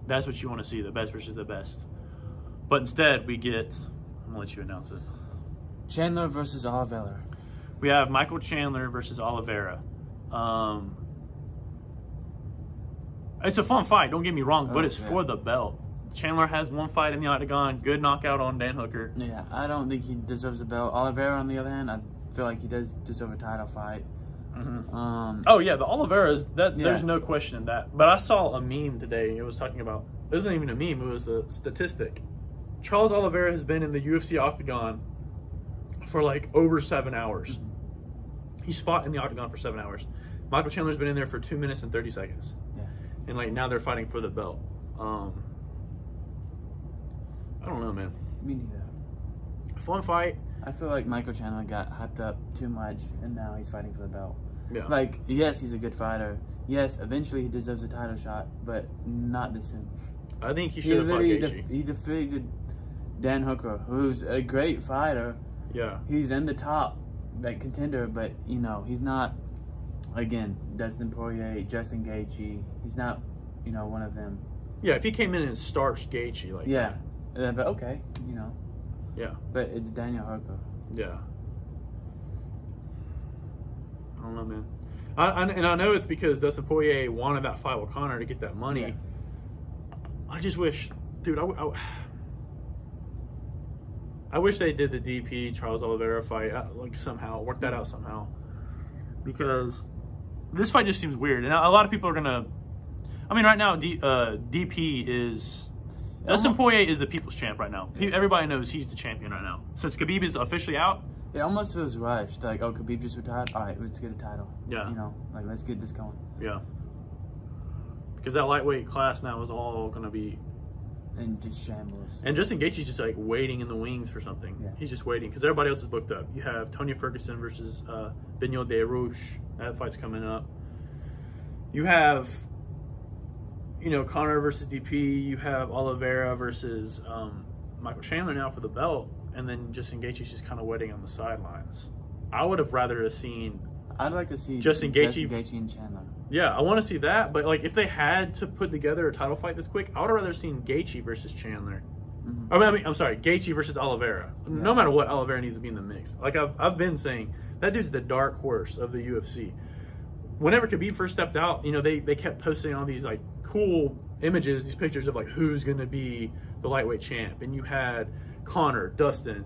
that's what you want to see, the best versus the best. But instead, we get, I'm going to let you announce it. Chandler versus Oliveller. We have Michael Chandler versus Oliveira. It's a fun fight, don't get me wrong, but it's for the belt. Chandler has one fight in the octagon, good knockout on Dan Hooker. Yeah, I don't think he deserves the belt. Oliveira, on the other hand, I feel like he does deserve a title fight. Oh yeah, the Oliveira's there's no question in that. But I saw a meme today. It was talking about, it wasn't even a meme, it was a statistic. Charles Oliveira has been in the UFC octagon for like over 7 hours. He's fought in the octagon for 7 hours. Michael Chandler's been in there for 2 minutes and 30 seconds. Yeah. And like now they're fighting for the belt. I don't know, man. Me neither. Fun fight. I feel like Michael Chandler got hyped up too much, and now he's fighting for the belt. Yeah. Like, yes, he's a good fighter. Yes, eventually he deserves a title shot, but not this soon. I think he should have fought Gaethje. He defeated Dan Hooker, who's a great fighter. Yeah. He's in the top, like, contender, but, he's not, again, Dustin Poirier, Justin Gaethje. He's not, one of them. Yeah, if he came in and starched Gaethje, like yeah. But okay, Yeah. But it's Daniel Hooker. Yeah. I don't know, man. I know it's because Dustin Poirier wanted that fight with Conor to get that money. Yeah. I just wish, dude, I wish they did the DP Charles Oliveira fight, like somehow, work that out somehow. Because this fight just seems weird. And a lot of people are going to, right now, DP is... Dustin Poirier is the people's champ right now. Everybody knows he's the champion right now. Since Khabib is officially out. It almost feels rushed. Like, oh, Khabib just retired? All right, let's get a title. Yeah. Like, let's get this going. Yeah. Because that lightweight class now is all going to be... And just shambles. And Justin Gaethje's just, like, waiting in the wings for something. Yeah. He's just waiting. Because everybody else is booked up. You have Tony Ferguson versus Beneil Dariush. That fight's coming up. You have... Conor versus DP, you have Oliveira versus Michael Chandler now for the belt, and then Justin Gaethje's just kind of waiting on the sidelines. I would have rather seen... I'd like to see Justin Gaethje and Chandler. Yeah, I want to see that, but like if they had to put together a title fight this quick, I would have rather seen Gaethje versus Chandler. I'm sorry, Gaethje versus Oliveira. Yeah. No matter what, Oliveira needs to be in the mix. Like I've been saying, that dude's the dark horse of the UFC. Whenever Khabib first stepped out, they kept posting all these like cool images, these pictures of like who's going to be the lightweight champ, and you had Conor, Dustin,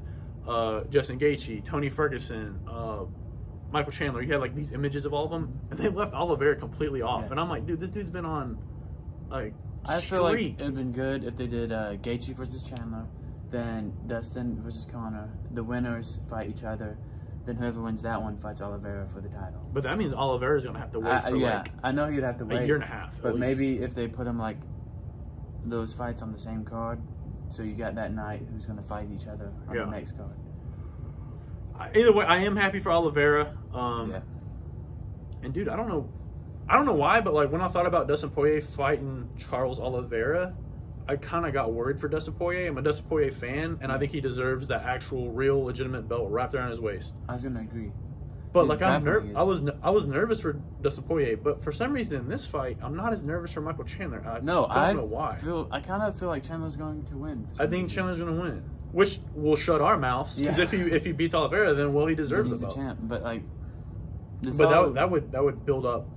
Justin Gaethje, Tony Ferguson, Michael Chandler. You had like these images of all of them, and they left Oliveira completely off. Yeah. And I'm like, dude, this dude's been on like I feel like it'd been good if they did Gaethje versus Chandler, then Dustin versus Conor. The winners fight each other. Then whoever wins that one fights Oliveira for the title. But that means Oliveira's going to have to wait for I know he'd have to wait a year and a half. But maybe if they put him like those fights on the same card, so you got that night who's going to fight each other on the next card. Either way, I am happy for Oliveira. Yeah. And dude, I don't know why, but like when I thought about Dustin Poirier fighting Charles Oliveira, I kind of got worried for Dustin Poirier. I'm a Dustin Poirier fan, and I think he deserves that actual, real, legitimate belt wrapped around his waist. I was gonna agree. But like I was nervous for Dustin Poirier, but for some reason in this fight, I'm not as nervous for Michael Chandler. I don't know why. I kind of feel like Chandler's going to win. I think Chandler's going to win, which will shut our mouths. Because if he beats Oliveira, then he deserves the belt. He's the champ. But like, that would build up.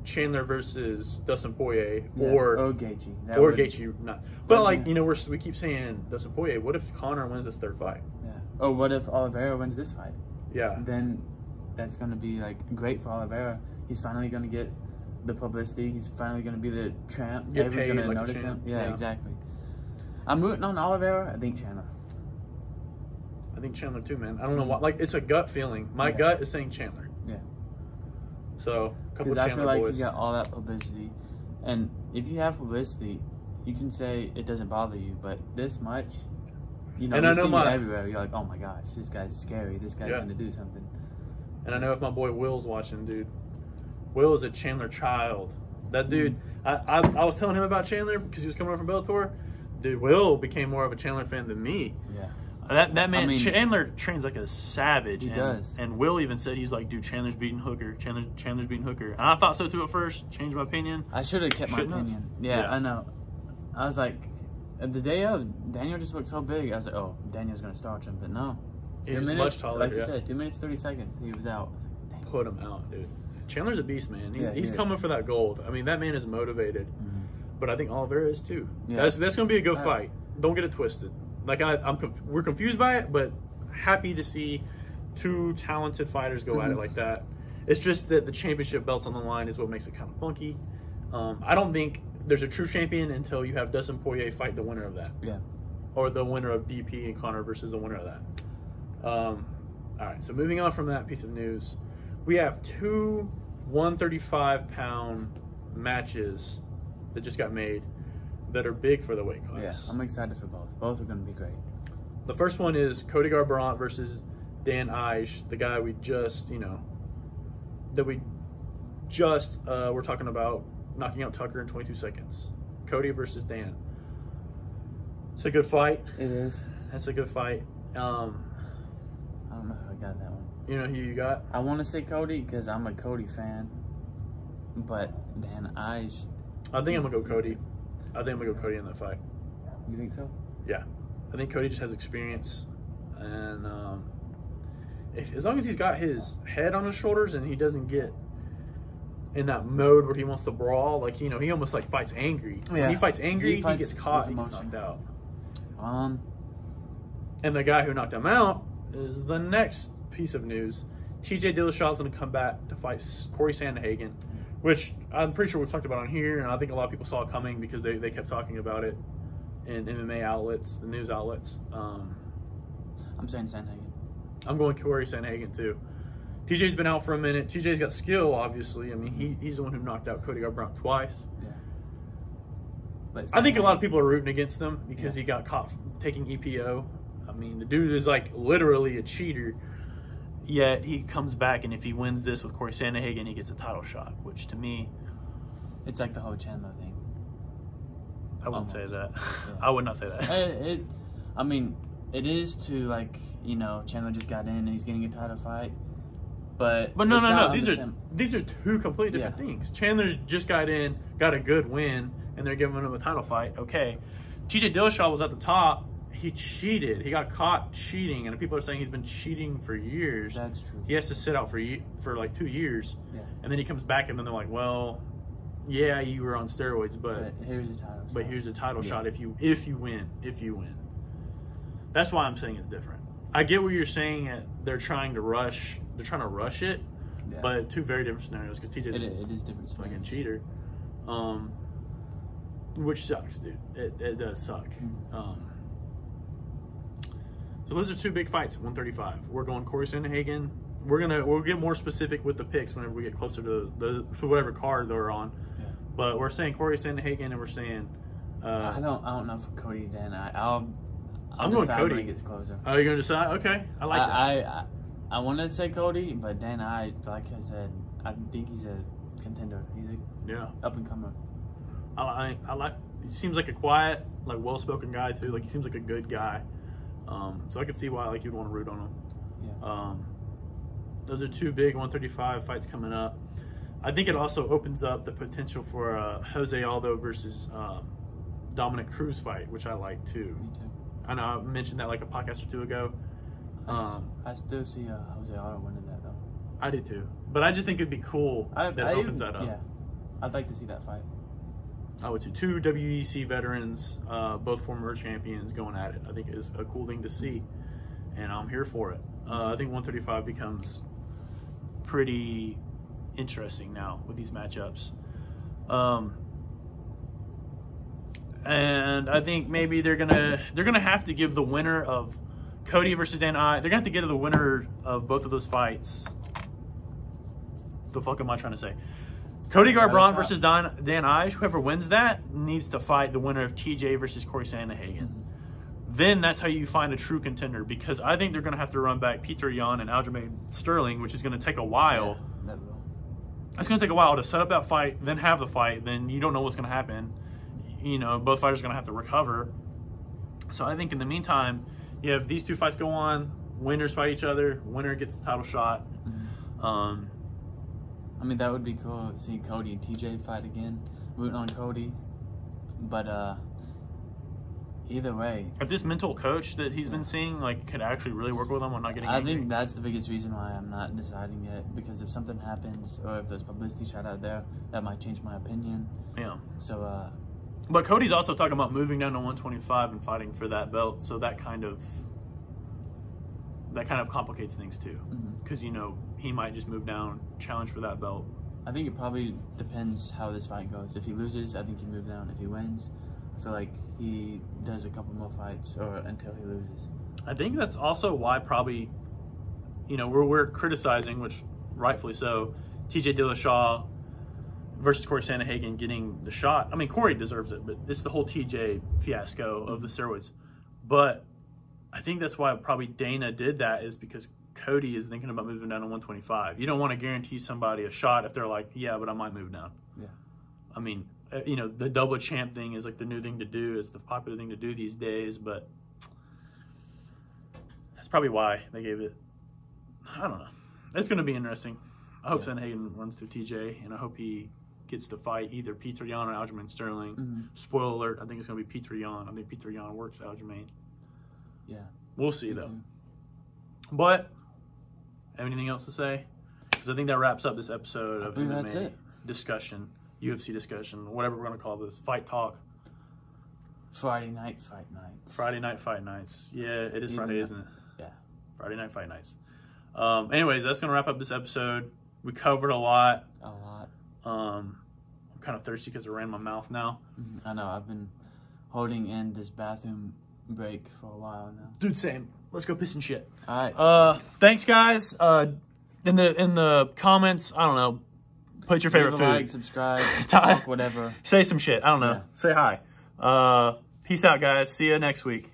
Chandler versus Dustin Poirier or Gaethje. Gaethje, not. But like we keep saying Dustin Poirier. What if Conor wins this third fight? Yeah. Oh, what if Oliveira wins this fight? Yeah. Then that's gonna be like great for Oliveira. He's finally gonna get the publicity. He's finally gonna be the champ. Everyone's gonna notice him. Yeah, exactly. I'm rooting on Oliveira. I think Chandler. I think Chandler too, man. I don't know why. Like it's a gut feeling. My gut is saying Chandler. Yeah. So, because I feel like you got all that publicity, and if you have publicity, you can say it doesn't bother you, but this much, and I know everywhere. You're like, oh my gosh, this guy's scary. This guy's going to do something. And I know if my boy Will's watching, dude. Will is a Chandler child. That dude, I was telling him about Chandler because he was coming over from Bellator. Dude, Will became more of a Chandler fan than me. Yeah. That man, I mean, Chandler trains like a savage. He does. And Will even said, he's like, dude, Chandler's beating Hooker. Chandler's beating Hooker. And I thought so too at first. Changed my opinion. I should have kept my opinion. Yeah, I know. I was like, the day of, Daniel just looked so big. I was like, oh, Daniel's going to starch him. But no. He was much taller. Like you said, 2 minutes, 30 seconds. He was out. Like, put him out, dude. Chandler's a beast, man. He's coming for that gold. I mean, that man is motivated. Mm-hmm. But I think Oliveller is too. Yeah. That's going to be a good fight. Don't get it twisted. Like we're confused by it, but happy to see two talented fighters go at it like that. It's just that the championship belt's on the line is what makes it kind of funky. I don't think there's a true champion until you have Dustin Poirier fight the winner of that. Yeah. Or the winner of DP and Connor versus the winner of that. All right, so moving on from that piece of news, we have two 135-pound matches that just got made that are big for the weight class. Yeah, I'm excited for both. Both are going to be great. The first one is Cody Garbrandt versus Dan Ige, the guy we just, we're talking about knocking out Tucker in 22 seconds. Cody versus Dan. It's a good fight. It is. That's a good fight. I don't know who I got that one. You know who you got? I want to say Cody because I'm a Cody fan. But Dan Ige. I think I'm going to go Cody. I think I'm going to go Cody in that fight. You think so? Yeah. I think Cody just has experience. And as long as he's got his head on his shoulders and he doesn't get in that mode where he wants to brawl, like, he almost like fights angry. Yeah. When he fights angry, he gets caught, he gets knocked out. And the guy who knocked him out is the next piece of news. TJ Dillashaw is going to come back to fight Corey Sandhagen, which I'm pretty sure we've talked about on here, and I think a lot of people saw it coming because they kept talking about it in MMA outlets, the news outlets. I'm saying Sandhagen. I'm going Corey Sandhagen too. TJ's been out for a minute. TJ's got skill, obviously. I mean, he's the one who knocked out Cody Garbrandt twice. Yeah. But I think a lot of people are rooting against him because he got caught taking EPO. I mean, the dude is like literally a cheater. Yet he comes back, and if he wins this with Corey Sandhagen, he gets a title shot, which to me, it's like the whole Chandler thing. I wouldn't say that. Yeah. I would not say that. I mean, it is to, like, Chandler just got in and he's getting a title fight. But no. These are two completely different things. Chandler just got in, got a good win, and they're giving him a title fight. Okay. TJ Dillashaw was at the top. He cheated. He got caught cheating, and people are saying he's been cheating for years. That's true. He has to sit out for like 2 years, and then he comes back, and then they're like, "Well, yeah, you were on steroids, but here's a title. But here's a title shot if you win. If you win." That's why I'm saying it's different. I get what you're saying. They're trying to rush. They're trying to rush it, but two very different scenarios. Because TJ's it is different. Like a cheater, which sucks, dude. It does suck. Mm-hmm. So those are two big fights at 135. We're going Corey Sandhagen. We'll get more specific with the picks whenever we get closer to whatever card they're on. Yeah. But we're saying Corey Sandhagen, and we're saying I don't know for Cody. Then I'm going Cody. When it gets closer. Oh, you're going to decide? Okay, I like that. I want to say Cody, but then like I said, I think he's a contender. He's a up and comer. I like. He seems like a quiet, like well-spoken guy too. Like he seems like a good guy. So I can see why you'd want to root on him. Yeah. Those are two big 135 fights coming up. I think it also opens up the potential for a Jose Aldo versus Dominic Cruz fight, which I like too. Me too. I know I mentioned that like a podcast or two ago. I still see Jose Aldo winning that though. I did too, but I just think it'd be cool that it opens that up. Yeah, I'd like to see that fight. I would too. Two WEC veterans, both former champions, going at it. I think is a cool thing to see, and I'm here for it. I think 135 becomes pretty interesting now with these matchups, and I think maybe they're gonna have to give the winner of Cody versus Dan Ige. They're gonna have to get to the winner of both of those fights. The fuck am I trying to say? Cody Garbrandt versus Dan Ige. Whoever wins that needs to fight the winner of TJ versus Corey Sandhagen. Mm-hmm. Then that's how you find a true contender, because I think they're going to have to run back Peter Yan and Aljamain Sterling, which is going to take a while. Yeah, that will. It's going to take a while to set up that fight, then have the fight, then you don't know what's going to happen. Both fighters are going to have to recover. So I think in the meantime, you have these two fights go on, winners fight each other, winner gets the title shot. I mean, that would be cool, seeing Cody and TJ fight again, rooting on Cody. But either way, if this mental coach that he's been seeing like could actually really work with him on not getting angry. I think that's the biggest reason why I'm not deciding yet, because if something happens or if there's publicity shot out there, that might change my opinion. Yeah. So but Cody's also talking about moving down to 125 and fighting for that belt, so that kind of complicates things too, because you know he might just move down, challenge for that belt. I think it probably depends how this fight goes. If he loses, I think he moves down. If he wins, I feel like he does a couple more fights or until he loses. I think that's also why probably, you know, we're criticizing, which rightfully so, TJ Dillashaw versus Corey Sandhagen getting the shot. I mean, Corey deserves it, but it's the whole TJ fiasco of the steroids. But I think that's why probably Dana did that, is because Cody is thinking about moving down to 125. You don't want to guarantee somebody a shot if they're like, yeah, but I might move down. Yeah. I mean, you know, the double champ thing is like the new thing to do. It's the popular thing to do these days, but that's probably why they gave it. I don't know. It's going to be interesting. I hope Sandhagen runs through TJ, and I hope he gets to fight either Peter Yan or Aljamain Sterling. Spoiler alert, I think it's going to be Peter Yan. I think Peter Yan works Aljamain. Yeah. We'll see, though. But, have anything else to say? Because I think that wraps up this episode of MMA discussion, UFC discussion, whatever we're going to call this, fight talk. Friday night fight nights. Friday night fight nights. Yeah, it is Friday, isn't it? Yeah. Friday night fight nights. Anyways, that's going to wrap up this episode. We covered a lot. I'm kind of thirsty because I ran my mouth now. I know. I've been holding in this bathroom break for a while now. Dude, same. Let's go piss and shit. All right. Thanks, guys. In the comments, I don't know, put your favorite food. Like, subscribe, talk, whatever. Say some shit. I don't know. Yeah. Say hi. Peace out, guys. See you next week.